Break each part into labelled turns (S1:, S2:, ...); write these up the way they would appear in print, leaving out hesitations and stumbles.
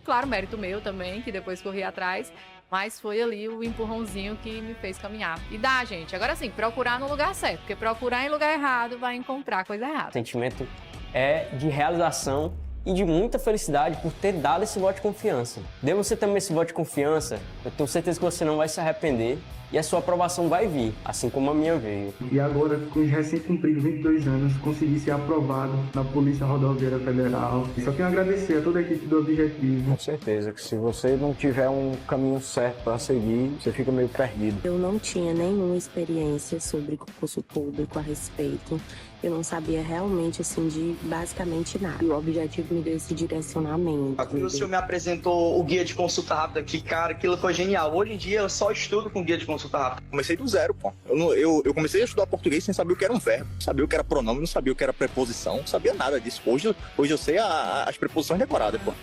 S1: Claro, mérito meu também, que depois corri atrás, mas foi ali o empurrãozinho que me fez caminhar. E dá, gente. Agora sim, procurar no lugar certo, porque procurar em lugar errado vai encontrar coisa
S2: O
S1: errada.
S2: sentimento é de realização e de muita felicidade por ter dado esse voto de confiança. Dê você também esse voto de confiança, eu tenho certeza que você não vai se arrepender e a sua aprovação vai vir, assim como a minha veio.
S3: E agora, com os recém-cumpridos 22 anos, consegui ser aprovado na Polícia Rodoviária Federal. Só tenho a agradecer a toda a equipe do Objetivo.
S4: Com certeza que se você não tiver um caminho certo para seguir, você fica meio perdido.
S5: Eu não tinha nenhuma experiência sobre concurso público a respeito. Eu não sabia realmente, assim, de basicamente nada. E o Objetivo me deu esse direcionamento.
S6: O senhor me apresentou o guia de consulta rápida, que, cara, aquilo foi genial. Hoje em dia eu só estudo com guia de consulta rápida.
S7: Comecei do zero, pô. Eu comecei a estudar português sem saber o que era um verbo, sabia o que era pronome, não sabia o que era preposição, não sabia nada disso. Hoje eu sei as preposições decoradas, pô.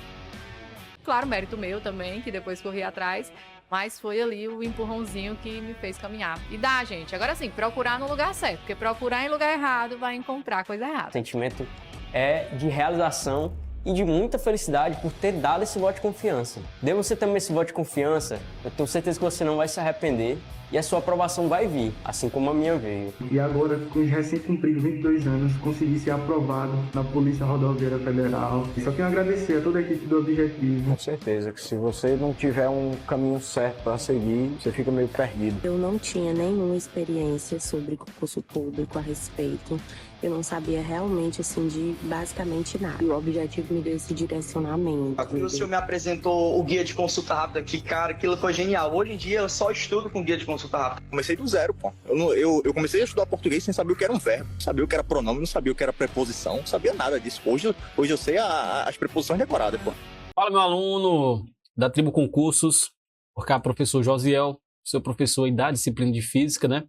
S1: Claro, mérito meu também, que depois corri atrás, mas foi ali o empurrãozinho que me fez caminhar. E dá, gente. Agora sim, procurar no lugar certo, porque procurar em lugar errado vai encontrar coisa errada.
S2: O sentimento é de realização e de muita felicidade por ter dado esse voto de confiança. Dê você também esse voto de confiança, eu tenho certeza que você não vai se arrepender e a sua aprovação vai vir, assim como a minha veio.
S3: E agora, com os recém-cumpridos 22 anos, consegui ser aprovado na Polícia Rodoviária Federal. Só tenho a agradecer a toda a equipe do Objetivo.
S4: Com certeza que se você não tiver um caminho certo para seguir, você fica meio perdido.
S5: Eu não tinha nenhuma experiência sobre concurso público a respeito. Eu não sabia realmente, assim, de basicamente nada. E o Objetivo me deu esse direcionamento.
S6: O senhor me apresentou o guia de consulta rápida, que, cara, aquilo foi genial. Hoje em dia eu só estudo com guia de consulta rápida.
S7: Comecei do zero, pô. Eu comecei a estudar português sem saber o que era um verbo, não sabia o que era pronome, não sabia o que era preposição, não sabia nada disso. Hoje eu sei as preposições decoradas, pô.
S8: Fala, meu aluno da Tribo Concursos, por cá, professor Josiel, seu professor aí da disciplina de Física, né?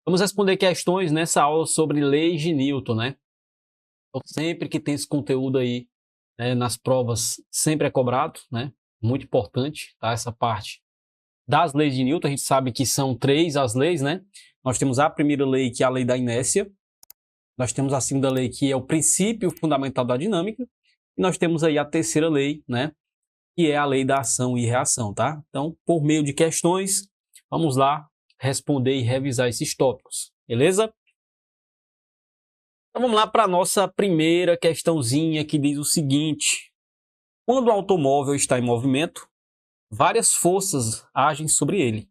S8: Vamos responder questões nessa aula sobre leis de Newton, né? Então, sempre que tem esse conteúdo aí, né, nas provas, sempre é cobrado, né? Muito importante, tá? Essa parte das leis de Newton, a gente sabe que são 3 as leis, né? Nós temos a primeira lei, que é a lei da inércia. Nós temos a segunda lei, que é o princípio fundamental da dinâmica. E nós temos aí a terceira lei, né? Que é a lei da ação e reação, tá? Então, por meio de questões, vamos lá responder e revisar esses tópicos, beleza? Então vamos lá para a nossa primeira questãozinha, que diz o seguinte: quando o automóvel está em movimento, várias forças agem sobre ele.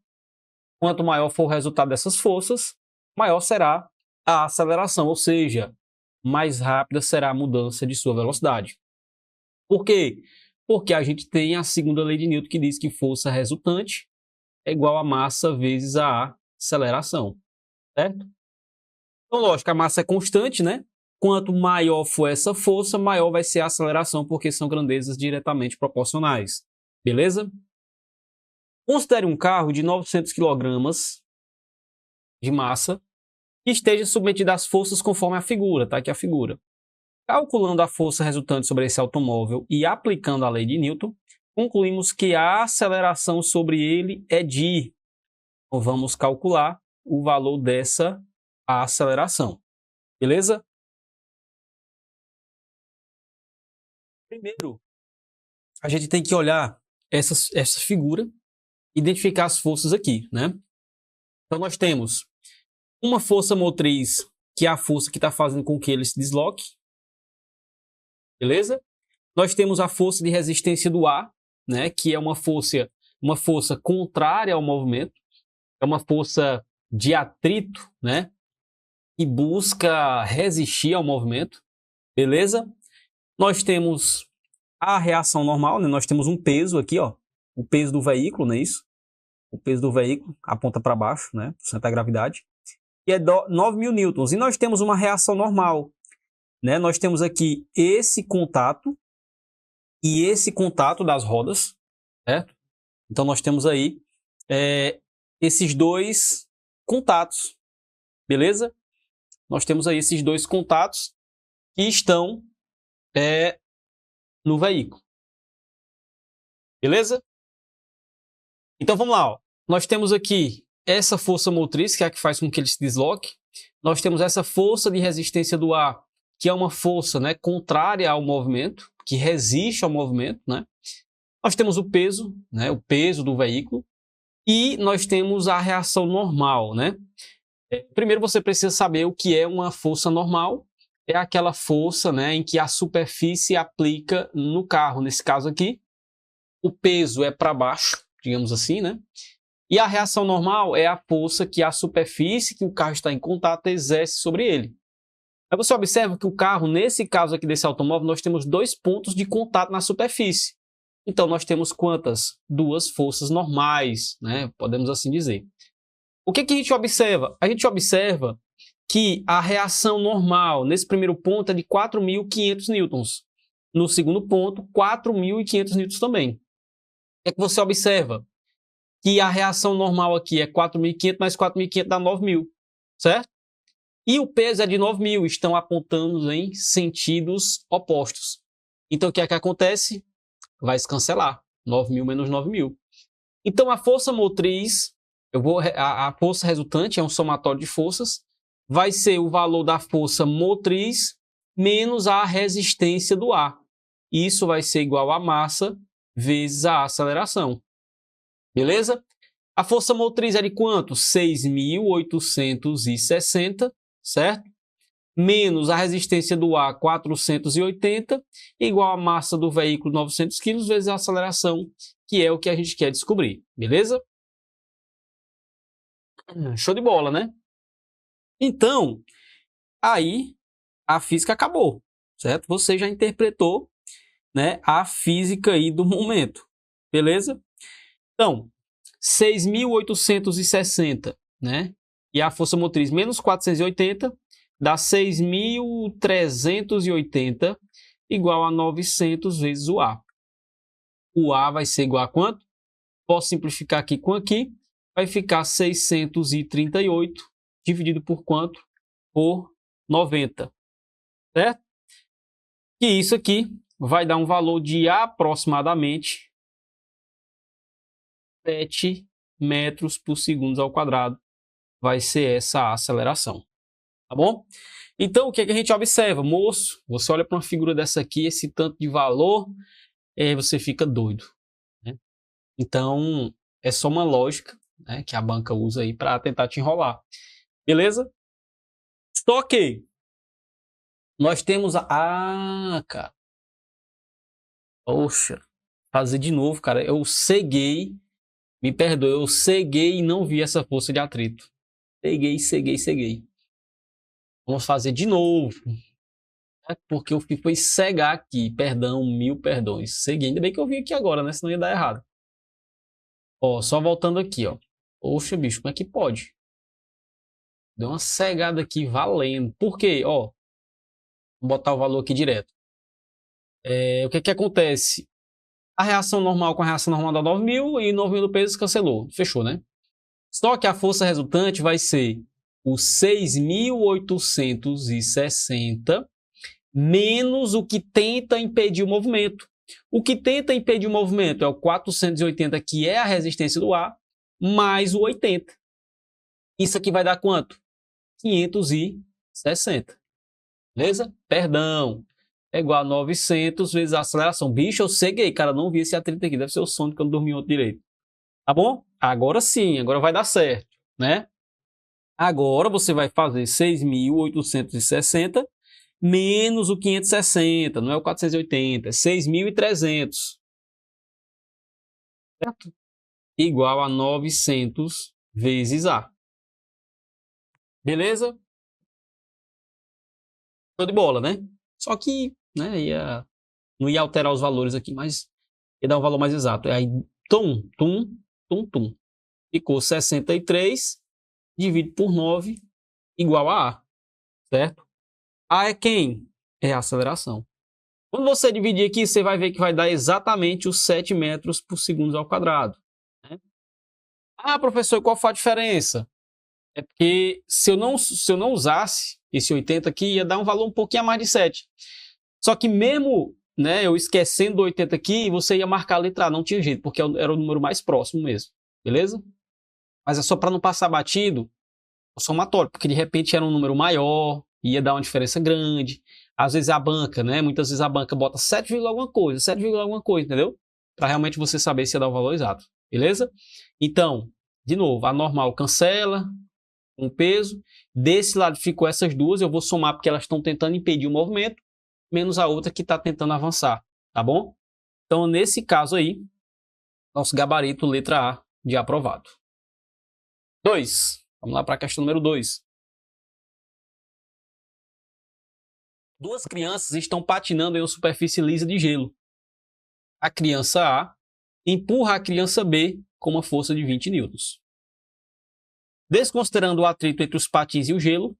S8: Quanto maior for o resultado dessas forças, maior será a aceleração, ou seja, mais rápida será a mudança de sua velocidade. Por quê? Porque a gente tem a segunda lei de Newton, que diz que força resultante é igual a massa vezes a aceleração, certo? Então, lógico, a massa é constante, né? Quanto maior for essa força, maior vai ser a aceleração, porque são grandezas diretamente proporcionais, beleza? Considere um carro de 900 kg de massa que esteja submetido às forças conforme a figura, tá? Aqui a figura. Calculando a força resultante sobre esse automóvel e aplicando a lei de Newton, concluímos que a aceleração sobre ele é de... Então, vamos calcular o valor dessa aceleração. Beleza? Primeiro, a gente tem que olhar essa figura, identificar as forças aqui, né? Então, nós temos uma força motriz, que é a força que está fazendo com que ele se desloque. Beleza? Nós temos a força de resistência do ar, né, que é uma força contrária ao movimento, é uma força de atrito, né, que busca resistir ao movimento, beleza? Nós temos a reação normal, né, nós temos um peso aqui, ó, o peso do veículo, não é isso? O peso do veículo aponta para baixo, né, por cento da gravidade, e é 9.000 newtons. E nós temos uma reação normal, né, nós temos aqui esse contato, e esse contato das rodas, certo? Então, nós temos aí esses dois contatos, beleza? Nós temos aí esses dois contatos que estão no veículo, beleza? Então, vamos lá, ó. Nós temos aqui essa força motriz, que é a que faz com que ele se desloque. Nós temos essa força de resistência do ar, que é uma força, né, contrária ao movimento, que resiste ao movimento, né? Nós temos o peso, né? O peso do veículo. E nós temos a reação normal, né? Primeiro você precisa saber o que é uma força normal. É aquela força, né, em que a superfície aplica no carro. Nesse caso aqui, o peso é para baixo, digamos assim, né? E a reação normal é a força que a superfície que o carro está em contato exerce sobre ele. Aí você observa que o carro, nesse caso aqui desse automóvel, nós temos 2 pontos de contato na superfície. Então, nós temos quantas? 2 forças normais, né? Podemos assim dizer. O que a gente observa? A gente observa que a reação normal, nesse primeiro ponto, é de 4.500 newtons. No segundo ponto, 4.500 newtons também. O que é que você observa? Que a reação normal aqui é 4.500 mais 4.500 dá 9.000, certo? E o peso é de 9.000, estão apontando em sentidos opostos. Então, o que é que acontece? Vai se cancelar, 9.000 menos 9.000. Então, a força motriz, a força resultante é um somatório de forças, vai ser o valor da força motriz menos a resistência do ar. Isso vai ser igual a massa vezes a aceleração. Beleza? A força motriz é de quanto? 6.860, certo? Menos a resistência do ar, 480, igual a massa do veículo, 900 kg, vezes a aceleração, que é o que a gente quer descobrir. Beleza? Show de bola, né? Então, aí a física acabou, certo? Você já interpretou, né, a física aí do momento. Beleza? Então, 6.860, né? E a força motriz menos 480 dá 6.380 igual a 900 vezes o A. O A vai ser igual a quanto? Posso simplificar aqui com aqui. Vai ficar 638 dividido por quanto? Por 90. Certo? E isso aqui vai dar um valor de aproximadamente 7 metros por segundo ao quadrado. Vai ser essa aceleração. Tá bom? Então, o que é que a gente observa? Moço, você olha para uma figura dessa aqui, esse tanto de valor, você fica doido. Né? Então, é só uma lógica, né, que a banca usa aí para tentar te enrolar. Beleza? Só que nós temos cara. Poxa, fazer de novo, cara. Eu ceguei, me perdoe, eu ceguei e não vi essa força de atrito. Ceguei. Vamos fazer de novo. Porque eu fui cegar aqui. Perdão, 1000 perdões. Ceguei. Ainda bem que eu vim aqui agora, né? Senão ia dar errado. Ó, só voltando aqui, ó. Poxa, bicho, como é que pode? Deu uma cegada aqui valendo. Por quê? Ó, vou botar o valor aqui direto. O que que acontece? A reação normal com a reação normal dá 9.000 e 9.000 do peso cancelou. Fechou, né? Só que a força resultante vai ser o 6.860 menos o que tenta impedir o movimento. O que tenta impedir o movimento é o 480, que é a resistência do ar, mais o 80. Isso aqui vai dar quanto? 560. Beleza? Perdão. É igual a 900 vezes a aceleração. Bicho, eu ceguei, cara. Não vi esse atrito aqui. Deve ser o sono que eu não dormi ontem direito. Tá bom? Agora sim. Agora vai dar certo, né? Agora você vai fazer 6.860 menos o 560. Não é o 480. É 6.300. Certo? Igual a 900 vezes A. Beleza? Show de bola, né? Só que, né, não ia alterar os valores aqui, mas ia dar um valor mais exato. Aí, tum. Ficou 63 dividido por 9 igual a A, certo? A é quem? É a aceleração. Quando você dividir aqui, você vai ver que vai dar exatamente os 7 metros por segundo ao quadrado. Né? Ah, professor, qual foi a diferença? É porque se eu não usasse esse 80 aqui, ia dar um valor um pouquinho a mais de 7. Só que mesmo, né, eu esquecendo do 80 aqui, você ia marcar a letra A, não tinha jeito, porque era o número mais próximo mesmo. Beleza? Mas é só para não passar batido o somatório, porque de repente era um número maior, ia dar uma diferença grande. Às vezes a banca, né? Muitas vezes a banca bota 7, alguma coisa, 7, alguma coisa, entendeu? para realmente você saber se ia dar o valor exato, beleza? Então, de novo, a normal cancela com peso. Desse lado ficou essas duas, eu vou somar porque elas estão tentando impedir o movimento, menos a outra que está tentando avançar, tá bom? Então, nesse caso aí, nosso gabarito letra A de aprovado. 2. Vamos lá para a questão número 2. Duas crianças estão patinando em uma superfície lisa de gelo. A criança A empurra a criança B com uma força de 20 newtons. Desconsiderando o atrito entre os patins e o gelo,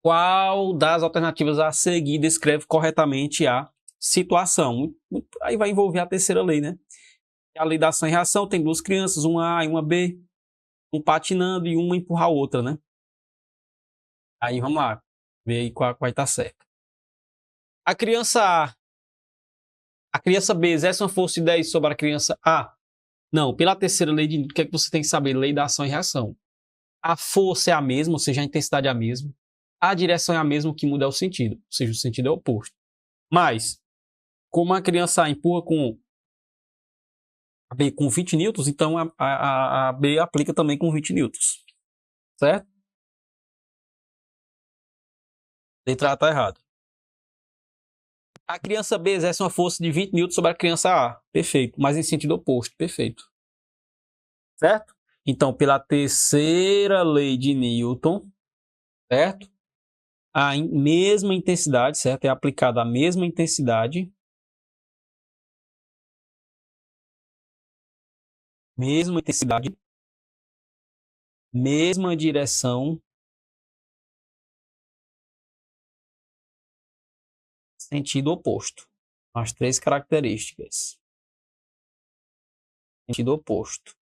S8: qual das alternativas a seguir descreve corretamente a situação? Aí vai envolver a terceira lei, né? A lei da ação e reação tem duas crianças, uma A e uma B, um patinando e uma empurrar a outra, né? Aí vamos lá, ver aí qual vai estar certo. A criança B exerce uma força de 10 sobre a criança A? Não, pela terceira lei de Newton, o que é que você tem que saber? Lei da ação e reação. A força é a mesma, ou seja, a intensidade é a mesma. A direção é a mesma, o que muda é o sentido, ou seja, o sentido é o oposto. Mas, como a criança A empurra com a B com 20 newtons, então a B aplica também com 20 newtons. Certo? Letra A está errado. A criança B exerce uma força de 20 newtons sobre a criança A. Perfeito. Mas em sentido oposto. Perfeito. Certo? Então, pela terceira lei de Newton, certo? A mesma intensidade, certo? É aplicada a mesma intensidade. Mesma intensidade. Mesma direção. Sentido oposto. As três características. Sentido oposto.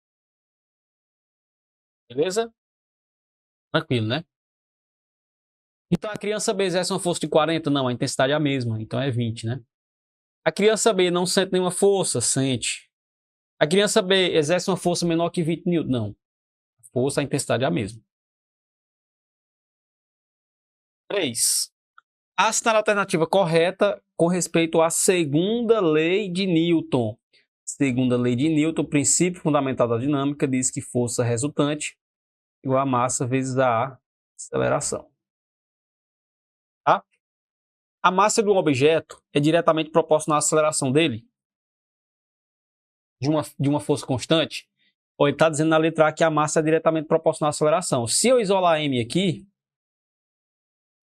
S8: Beleza? Tranquilo, né? Então a criança B exerce uma força de 40? Não, a intensidade é a mesma, então é 20, né? A criança B não sente nenhuma força? Sente. A criança B exerce uma força menor que 20 newtons? Não. A força, a intensidade é a mesma. 3. A alternativa correta com respeito à segunda lei de Newton. Segunda lei de Newton, o princípio fundamental da dinâmica, diz que força resultante igual a massa vezes a aceleração. Tá? A massa de um objeto é diretamente proporcional à aceleração dele? De uma força constante? Ou ele está dizendo na letra A que a massa é diretamente proporcional à aceleração. Se eu isolar M aqui,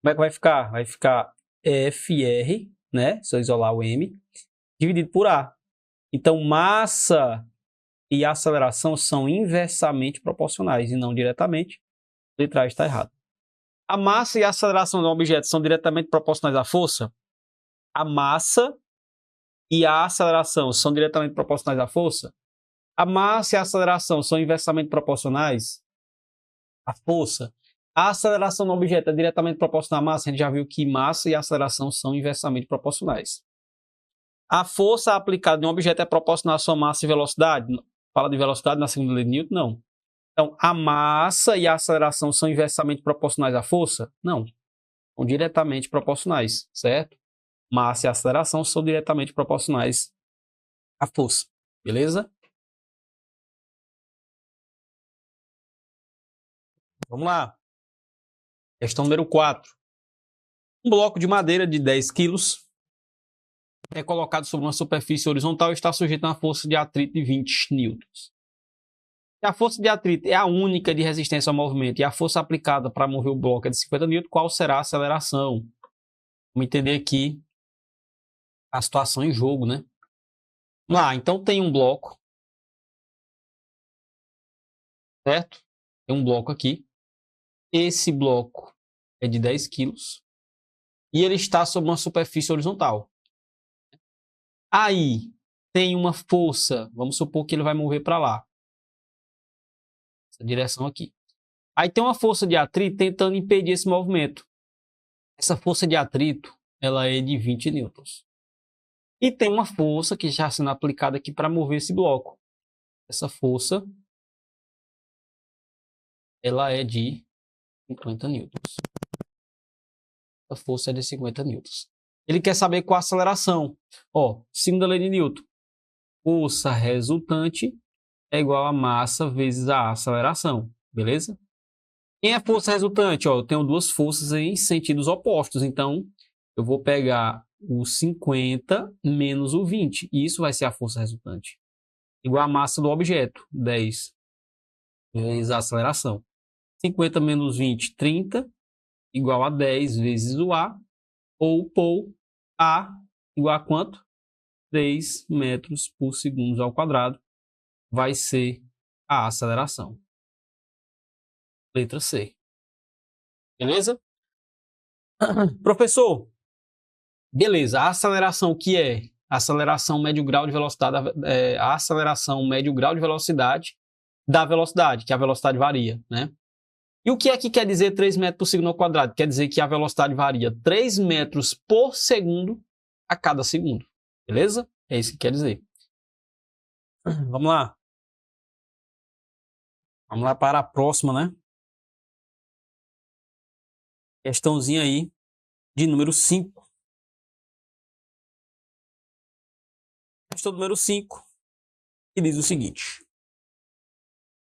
S8: como é que vai ficar? Vai ficar FR, né? Se eu isolar o M, dividido por A. Então, massa e aceleração são inversamente proporcionais e não diretamente. A letra A está errada. A massa e a aceleração de um objeto são diretamente proporcionais à força? A massa e a aceleração são diretamente proporcionais à força? A massa e a aceleração são inversamente proporcionais à força? A aceleração do objeto é diretamente proporcional à massa? A gente já viu que massa e aceleração são inversamente proporcionais. A força aplicada em um objeto é proporcional à sua massa e velocidade? Fala de velocidade na segunda lei de Newton? Não. Então, a massa e a aceleração são inversamente proporcionais à força? Não. São diretamente proporcionais, certo? Massa e aceleração são diretamente proporcionais à força. Beleza? Vamos lá. Questão número 4. Um bloco de madeira de 10 kg é colocado sobre uma superfície horizontal e está sujeito a uma força de atrito de 20 newtons. Se a força de atrito é a única de resistência ao movimento e a força aplicada para mover o bloco é de 50 newtons, qual será a aceleração? Vamos entender aqui a situação em jogo, né? Vamos lá, então tem um bloco, certo? Tem um bloco aqui. Esse bloco é de 10 kg e ele está sobre uma superfície horizontal. Aí tem uma força, vamos supor que ele vai mover para lá. Essa direção aqui. Aí tem uma força de atrito tentando impedir esse movimento. Essa força de atrito, ela é de 20 newtons. E tem uma força que já está sendo aplicada aqui para mover esse bloco. Essa força, ela é de 50 newtons. A força é de 50 newtons. Ele quer saber qual a aceleração. Ó, segunda lei de Newton. força resultante é igual a massa vezes a aceleração, beleza? Quem é a força resultante? Ó, eu tenho duas forças em sentidos opostos, então eu vou pegar o 50 menos o 20, e isso vai ser a força resultante. Igual a massa do objeto, 10 vezes a aceleração. 50 menos 20, 30, igual a 10 vezes o A, ou A igual a quanto? 3 metros por segundo ao quadrado, vai ser a aceleração. Letra C. Beleza? Professor, beleza, a aceleração que é a aceleração médio grau de velocidade, a aceleração médio grau de velocidade da velocidade, que a velocidade varia, né? E o que é que quer dizer 3 metros por segundo ao quadrado? Quer dizer que a velocidade varia 3 metros por segundo a cada segundo. Beleza? É isso que quer dizer. Vamos lá. Vamos lá para a próxima, né? Questãozinha aí de número 5. Questão número 5, que diz o seguinte.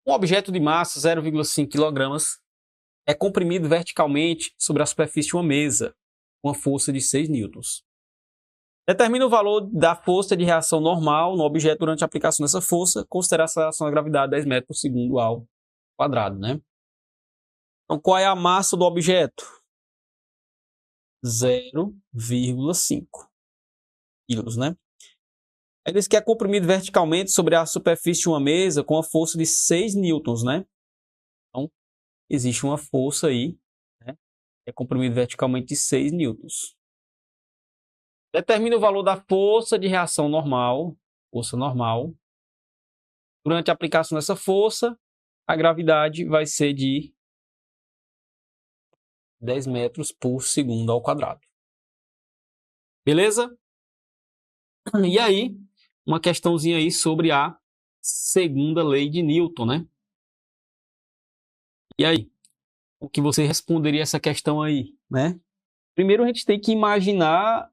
S8: Um objeto de massa 0,5 kg é comprimido verticalmente sobre a superfície de uma mesa, com uma força de 6 newtons. Determina o valor da força de reação normal no objeto durante a aplicação dessa força, considerar a aceleração da gravidade 10 metros por segundo ao quadrado, né? Então, qual é a massa do objeto? 0,5 quilos, né? Ele diz que é comprimido verticalmente sobre a superfície de uma mesa com a força de 6 newtons, né? Então, existe uma força aí, né? É comprimido verticalmente de 6 newtons. Determina o valor da força de reação normal, Durante a aplicação dessa força, a gravidade vai ser de 10 metros por segundo ao quadrado. Beleza? E aí, uma questãozinha aí sobre a segunda lei de Newton, né? E aí, o que você responderia a essa questão aí, né? Primeiro a gente tem que imaginar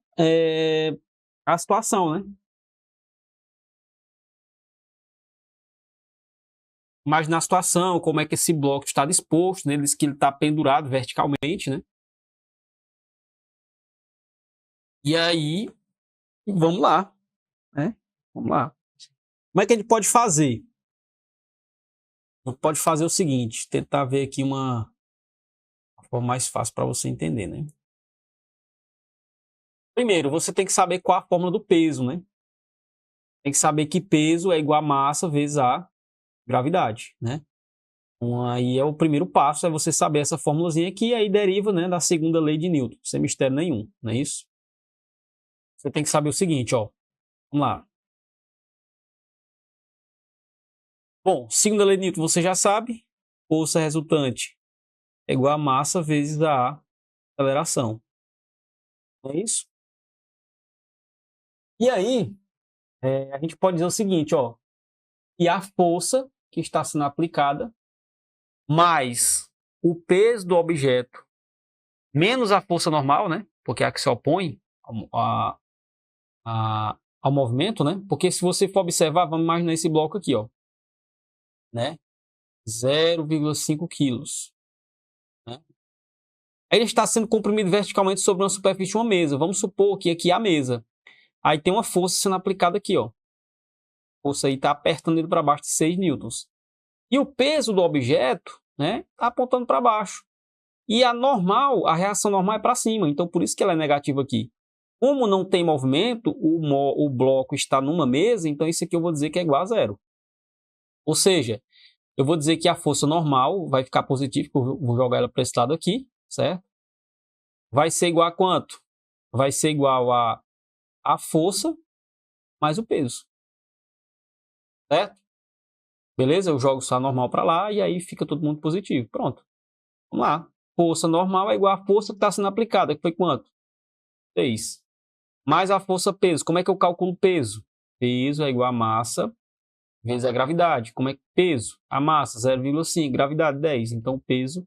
S8: a situação, né? Imaginar a situação, como é que esse bloco está disposto, né? Ele diz que ele está pendurado verticalmente, né? E aí, vamos lá, né? Vamos lá. Como é que a gente pode fazer? A gente pode fazer o seguinte, tentar ver aqui uma forma mais fácil para você entender, né? Primeiro, você tem que saber qual a fórmula do peso, né? Tem que saber que peso é igual a massa vezes a gravidade, né? Então, aí é o primeiro passo, é você saber essa formulazinha aqui, e aí deriva, né, da segunda lei de Newton, sem mistério nenhum, não é isso? Você tem que saber o seguinte, ó. Vamos lá. Bom, segunda lei de Newton você já sabe, força resultante é igual a massa vezes a aceleração. Não é isso? E aí, a gente pode dizer o seguinte, ó, que a força que está sendo aplicada mais o peso do objeto menos a força normal, né? Porque é a que se opõe ao movimento, né? Porque se você for observar, vamos imaginar esse bloco aqui, ó, né? 0,5 quilos. Né? Aí ele está sendo comprimido verticalmente sobre uma superfície de uma mesa. Vamos supor que aqui é a mesa. Aí tem uma força sendo aplicada aqui, ó. A força aí está apertando ele para baixo de 6 newtons. E o peso do objeto, né, está apontando para baixo. E a reação normal é para cima. Então, por isso que ela é negativa aqui. Como não tem movimento, o bloco está numa mesa, então isso aqui eu vou dizer que é igual a zero. Ou seja, eu vou dizer que a força normal vai ficar positiva, porque eu vou jogar ela para esse lado aqui, certo? Vai ser igual a quanto? Vai ser igual a força mais o peso. Certo? Beleza? Eu jogo só a normal para lá e aí fica todo mundo positivo. Pronto. Vamos lá. Força normal é igual a força que está sendo aplicada, que foi quanto? 6. Mais a força peso. Como é que eu calculo peso? Peso é igual a massa vezes a gravidade. Como é que peso? A massa, 0,5. Gravidade, 10. Então, peso,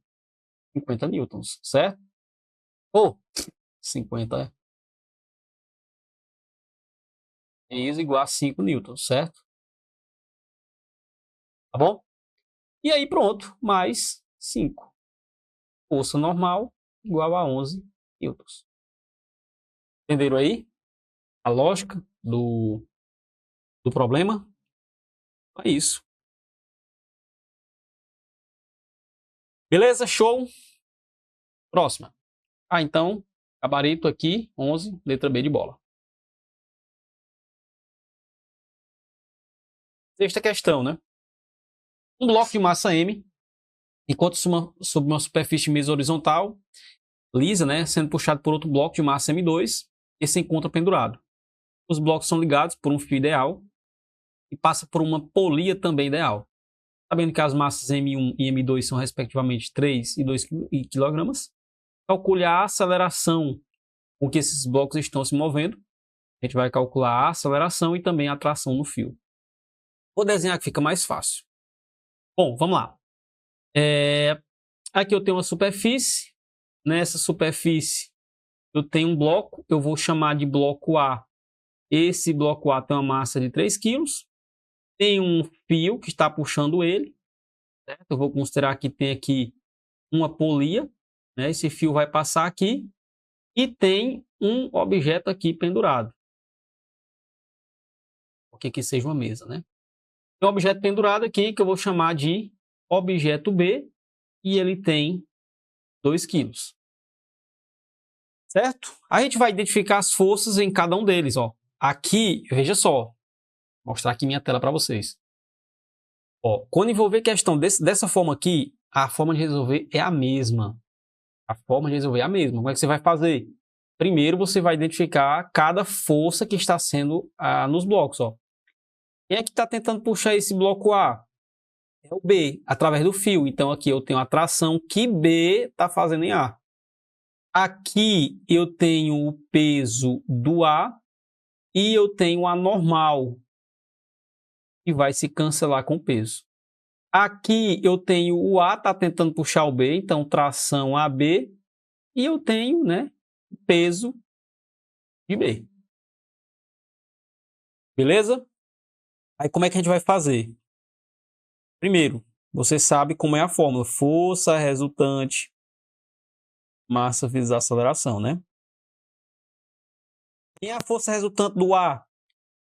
S8: 50 newtons. Certo? Ou, 50 é. Peso igual a 5 newtons, certo? Tá bom? E aí pronto, mais 5. Força normal igual a 11 newtons. Entenderam aí a lógica do problema? É isso. Beleza? Show? Próxima. Então, gabarito aqui, 11, letra B de bola. Sexta questão, né? Um bloco de massa M, enquanto sob uma superfície mesa horizontal, lisa, né, sendo puxado por outro bloco de massa M2, que se encontra pendurado. Os blocos são ligados por um fio ideal e passa por uma polia também ideal. Sabendo que as massas M1 e M2 são respectivamente 3 e 2 kg, calcule a aceleração com que esses blocos estão se movendo. A gente vai calcular a aceleração e também a tração no fio. Vou desenhar que fica mais fácil. Bom, vamos lá. Aqui eu tenho uma superfície. Nessa superfície eu tenho um bloco. Eu vou chamar de bloco A. Esse bloco A tem uma massa de 3 kg. Tem um fio que está puxando ele. Certo? Eu vou considerar que tem aqui uma polia. Né? Esse fio vai passar aqui. E tem um objeto aqui pendurado. Porque aqui seja uma mesa, né? Tem um objeto pendurado aqui que eu vou chamar de objeto B e ele tem 2 kg. Certo? A gente vai identificar as forças em cada um deles. Ó. Aqui, veja só, vou mostrar aqui minha tela para vocês. Ó, quando envolver questão dessa forma aqui, a forma de resolver é a mesma. A forma de resolver é a mesma. Como é que você vai fazer? Primeiro você vai identificar cada força que está sendo nos blocos. Ó. Quem é que está tentando puxar esse bloco A? É o B, através do fio. Então, aqui eu tenho a tração que B está fazendo em A. Aqui eu tenho o peso do A e eu tenho a normal, que vai se cancelar com o peso. Aqui eu tenho o A está tentando puxar o B, então tração AB. E eu tenho, né, peso de B. Beleza? Aí como é que a gente vai fazer? Primeiro, você sabe como é a fórmula. Força resultante, massa vezes aceleração, né? E a força resultante do A?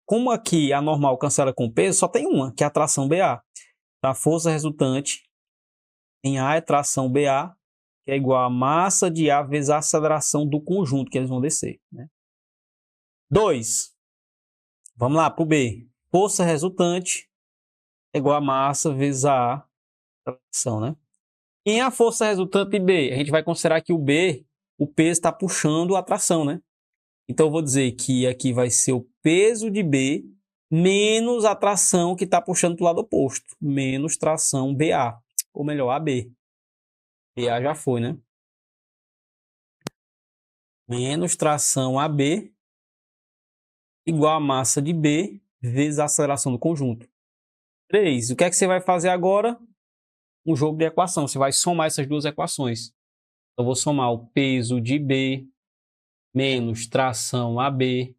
S8: Como aqui a normal cancela com peso, só tem uma, que é a tração BA. A força resultante em A é tração BA, que é igual a massa de A vezes a aceleração do conjunto que eles vão descer. Né? 2. Vamos lá para o B. Força resultante é igual a massa vezes a aceleração, né? E a força resultante de B? A gente vai considerar que o B, o peso está puxando a tração, né? Então eu vou dizer que aqui vai ser o peso de B menos a tração que está puxando para o lado oposto. Menos tração BA. Ou melhor, AB. BA já foi, né? Menos tração AB igual a massa de B vezes a aceleração do conjunto. 3. O que é que você vai fazer agora? Um jogo de equação. Você vai somar essas duas equações. Então, eu vou somar o peso de B menos tração AB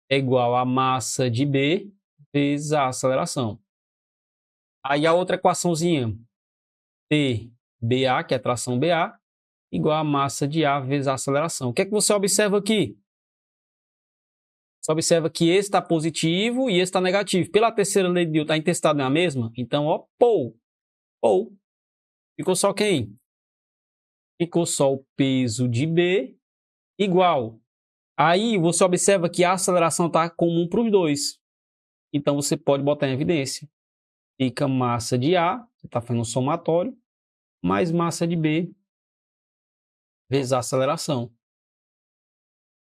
S8: é igual a massa de B vezes a aceleração. Aí a outra equaçãozinha, TBA, que é tração BA, igual a massa de A vezes a aceleração. O que é que você observa aqui? Você observa que esse está positivo e esse está negativo. Pela terceira lei de Newton, a intensidade não é a mesma? Então, ó, Pou. Ficou só quem? Ficou só o peso de B igual. Aí você observa que a aceleração está comum para os dois. Então você pode botar em evidência. Fica massa de A, você está fazendo um somatório, mais massa de B vezes a aceleração.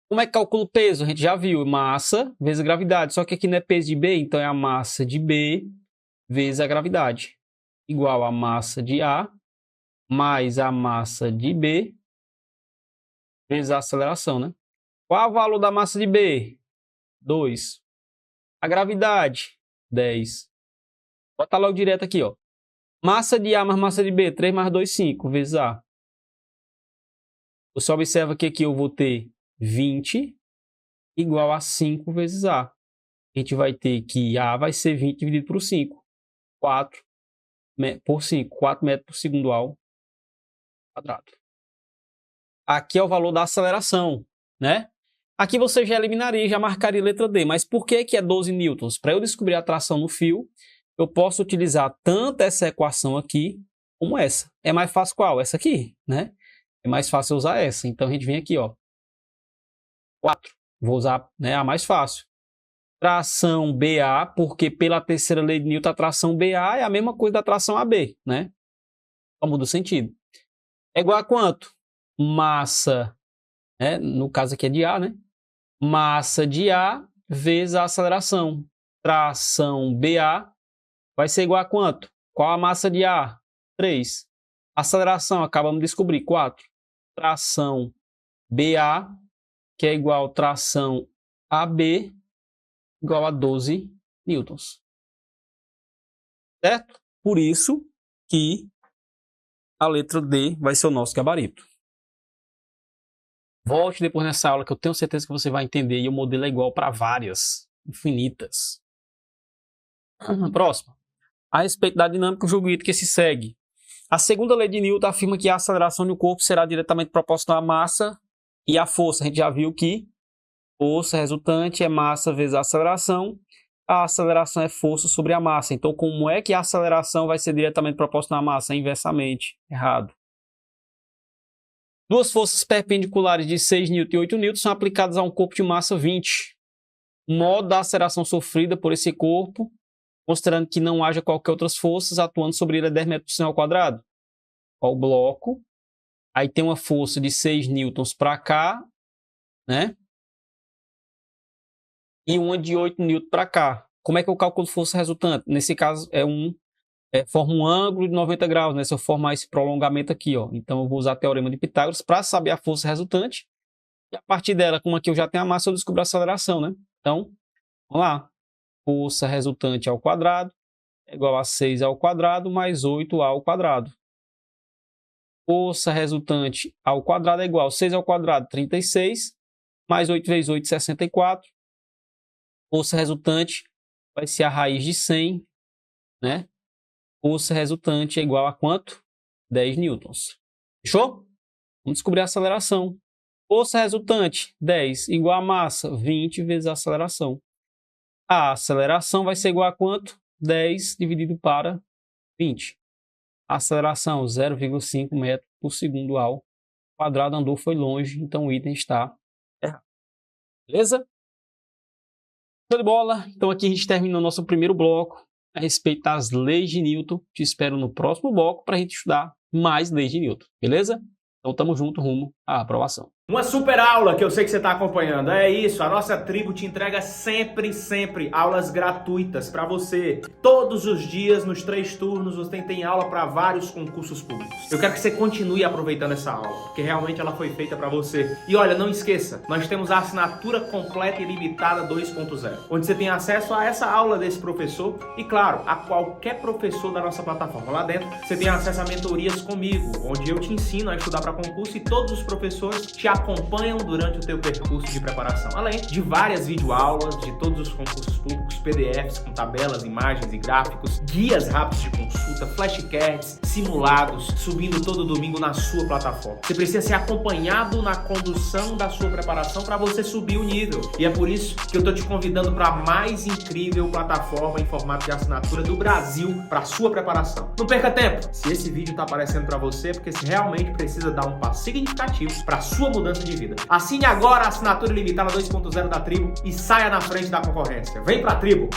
S8: Como é que calcula o peso? A gente já viu, massa vezes a gravidade. Só que aqui não é peso de B, então é a massa de B vezes a gravidade. Igual a massa de A mais a massa de B vezes a aceleração, né? Qual é o valor da massa de B? 2. A gravidade? 10. Bota logo direto aqui, ó. Massa de A mais massa de B, 3 mais 2, 5 vezes A. Você observa que aqui eu vou ter 20 igual a 5 vezes A. a gente vai ter que A vai ser 20 dividido por 5. 4 por 5. 4 metros por segundo ao quadrado. Aqui é o valor da aceleração, né? Aqui você já eliminaria, já marcaria letra D. Mas por que é 12 newtons? Para eu descobrir a tração no fio, eu posso utilizar tanto essa equação aqui, como essa. É mais fácil qual? Essa aqui, né? É mais fácil usar essa. Então, a gente vem aqui, ó. 4. Vou usar, né, a mais fácil. Tração BA, porque pela terceira lei de Newton, a tração BA é a mesma coisa da tração AB, né? Só muda o sentido. É igual a quanto? Massa, né? No caso aqui é de A, né? Massa de A vezes a aceleração. Tração BA vai ser igual a quanto? Qual a massa de A? 3. Aceleração, acabamos de descobrir, 4. Tração BA, que é igual a tração AB, igual a 12 newtons. Certo? Por isso que a letra D vai ser o nosso gabarito. Volte depois nessa aula que eu tenho certeza que você vai entender e o modelo é igual para várias, infinitas. Próximo. A respeito da dinâmica julguito que se segue. A segunda lei de Newton afirma que a aceleração de um corpo será diretamente proporcional à massa e à força. A gente já viu que força resultante é massa vezes a aceleração é força sobre a massa. Então, como é que a aceleração vai ser diretamente proporcional à massa? Inversamente. Errado. Duas forças perpendiculares de 6 N e 8 N são aplicadas a um corpo de massa 20. O modo da aceleração sofrida por esse corpo, considerando que não haja qualquer outras forças atuando sobre ele, é 10 metros por segundo ao quadrado. Ó, o bloco. Aí tem uma força de 6 newtons para cá, né? E uma de 8 newtons para cá. Como é que eu calculo força resultante? Nesse caso, forma um ângulo de 90 graus, né? Se eu formar esse prolongamento aqui, ó. Então, eu vou usar o teorema de Pitágoras para saber a força resultante. E a partir dela, como aqui eu já tenho a massa, eu descubro a aceleração, né? Então, vamos lá. Força resultante ao quadrado é igual a 6 ao quadrado mais 8 ao quadrado. Força resultante ao quadrado é igual a 6 ao quadrado, 36, mais 8 vezes 8, 64. Força resultante vai ser a raiz de 100, né? Força resultante é igual a quanto? 10 newtons. Fechou? Vamos descobrir a aceleração. Força resultante, 10, igual a massa, 20 vezes a aceleração. A aceleração vai ser igual a quanto? 10 dividido para 20. A aceleração, 0,5 metros por segundo ao quadrado. Andou, foi longe, então o item está errado. Beleza? Show de bola. Então aqui a gente termina o nosso primeiro bloco a respeito das leis de Newton. Te espero no próximo bloco para a gente estudar mais leis de Newton. Beleza? Então tamo junto rumo à aprovação.
S9: Uma super aula que eu sei que você está acompanhando. É isso, a nossa tribo te entrega sempre aulas gratuitas para você. Todos os dias, nos 3 turnos, você tem aula para vários concursos públicos. Eu quero que você continue aproveitando essa aula, porque realmente ela foi feita para você. E olha, não esqueça, nós temos a assinatura completa e limitada 2.0, onde você tem acesso a essa aula desse professor e, claro, a qualquer professor da nossa plataforma. Lá dentro, você tem acesso a mentorias comigo, onde eu te ensino a estudar para concurso e todos os professores te acompanham durante o teu percurso de preparação, além de várias videoaulas de todos os concursos públicos, PDFs com tabelas, imagens e gráficos, guias rápidos de consulta, flashcards, simulados, subindo todo domingo na sua plataforma. Você precisa ser acompanhado na condução da sua preparação para você subir o nível. E é por isso que eu tô te convidando para a mais incrível plataforma em formato de assinatura do Brasil para sua preparação. Não perca tempo! Se esse vídeo tá aparecendo para você, é porque você realmente precisa dar um passo significativo para sua mudança de vida. Assine agora a assinatura limitada 2.0 da Tribo e saia na frente da concorrência. Vem pra Tribo!